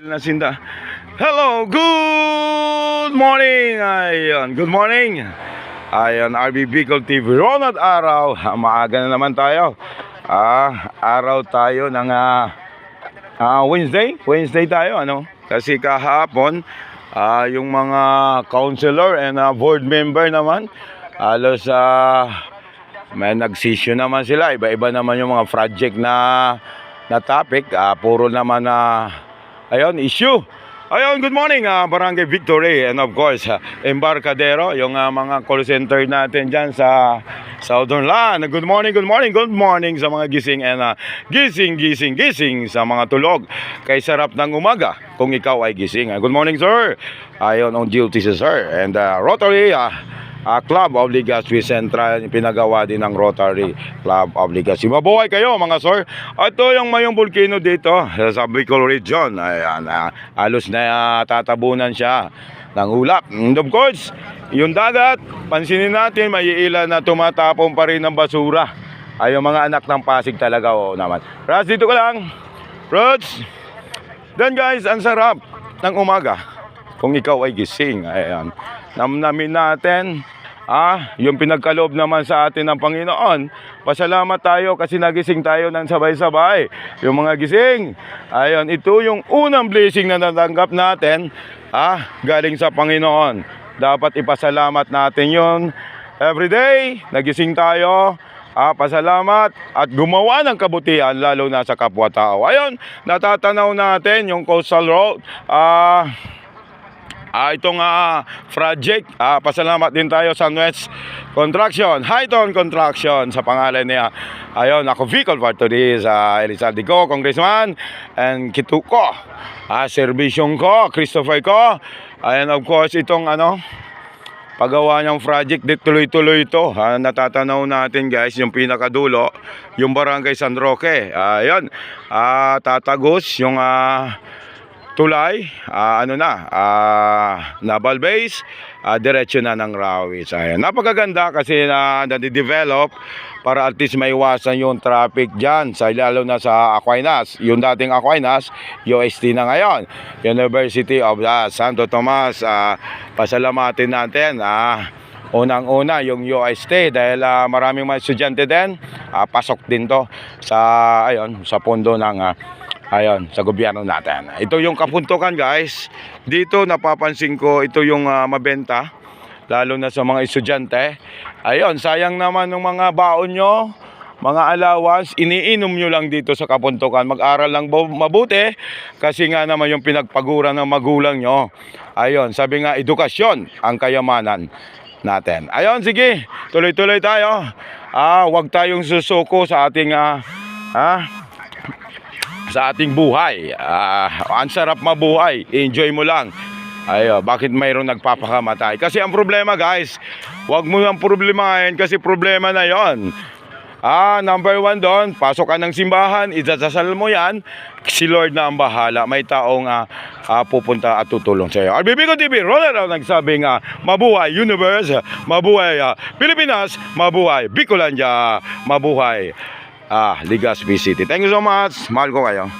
Nasinda. Hello, good morning. Ayun, good morning. Ayun, RB Bicol TV. Ronald Araw. Maaga na naman tayo. Araw tayo ng Wednesday tayo, ano? Kasi kahapon, yung mga councilor and board member naman, halos may nag-session naman sila. Iba-iba naman yung mga project na topic. Puro naman ayun, issue. Ayun, good morning, Barangay Victory. And of course, Embarcadero, yung mga call center natin dyan sa Southern Land. Good morning sa mga gising and gising sa mga tulog. Kay sarap ng umaga kung ikaw ay gising. Good morning, sir. Ayun, on duty si sir. And Rotary Club of Legazpi Central, pinagawa din ng Rotary Club of Legazpi. Mabuhay kayo mga sir. Ito yung mayong volcano dito sa Bicol Region. Ayan, halos na tatabunan siya ng ulap. And of course, yung dagat, pansinin natin, may ilan na tumatapon pa rin ng basura. Ay, yung mga anak ng Pasig talaga, naman. Rods, dito ka lang. Rods. Then guys, ang sarap ng umaga kung ikaw ay gising. Ayan, namnamin natin yung pinagkaloob naman sa atin ng Panginoon. Pasalamat tayo kasi nagising tayo ng sabay-sabay. Yung mga gising, ayun, ito yung unang blessing na natanggap natin galing sa Panginoon. Dapat ipasalamat natin yun. Everyday, nagising tayo, pasalamat at gumawa ng kabutihan lalo na sa kapwa-tao. Ayun, natatanaw natin yung coastal road. Itong project, pasalamat din tayo sa West Construction, Highton Construction sa pangalan niya. Ayun, ako Bicol Factory sa Elizalde ko, Congressman, and Kituko, Servisyong ko, Christopher ko. Ayun, of course, itong paggawa niyang project, tuloy-tuloy ito. Natatanaw natin guys, yung pinakadulo, yung Barangay San Roque. Ayun, tatagos yung tulay, Naval Base, diretso na ng Rawis. Ayan, napakaganda kasi na-develop para at least maiwasan yung traffic dyan, lalo na sa Aquinas. Yung dating Aquinas, UST na ngayon, University of Santo Tomas. Pasalamatin natin, unang-una yung UST dahil maraming mga estudyante din, pasok din to sa pondo ng sa gobyerno natin. Ito yung kapuntukan guys. Dito napapansin ko ito yung mabenta lalo na sa mga estudyante. Ayun, sayang naman ng mga baon nyo, mga allowance, iniinom nyo lang dito sa kapuntukan. Mag-aral lang mabuti kasi nga naman yung pinagpaguran ng magulang nyo. Ayun, sabi nga edukasyon ang kayamanan natin. Ayun, sige, tuloy-tuloy tayo. Huwag tayong susuko sa ating sa ating buhay. Ang sarap mabuhay, enjoy mo lang. Bakit mayroong nagpapakamatay? Kasi ang problema guys, huwag mo nang problemahin kasi problema na yon. Number one doon, pasok ka ng simbahan, idadasal mo yan, si Lord na ang bahala. May taong pupunta at tutulong sa iyo. RB Bicol TV, Ronald nagsabing mabuhay universe, mabuhay Pilipinas, mabuhay Bicolandia, mabuhay Legazpi City. Thank you so much. Mahal ko kayo.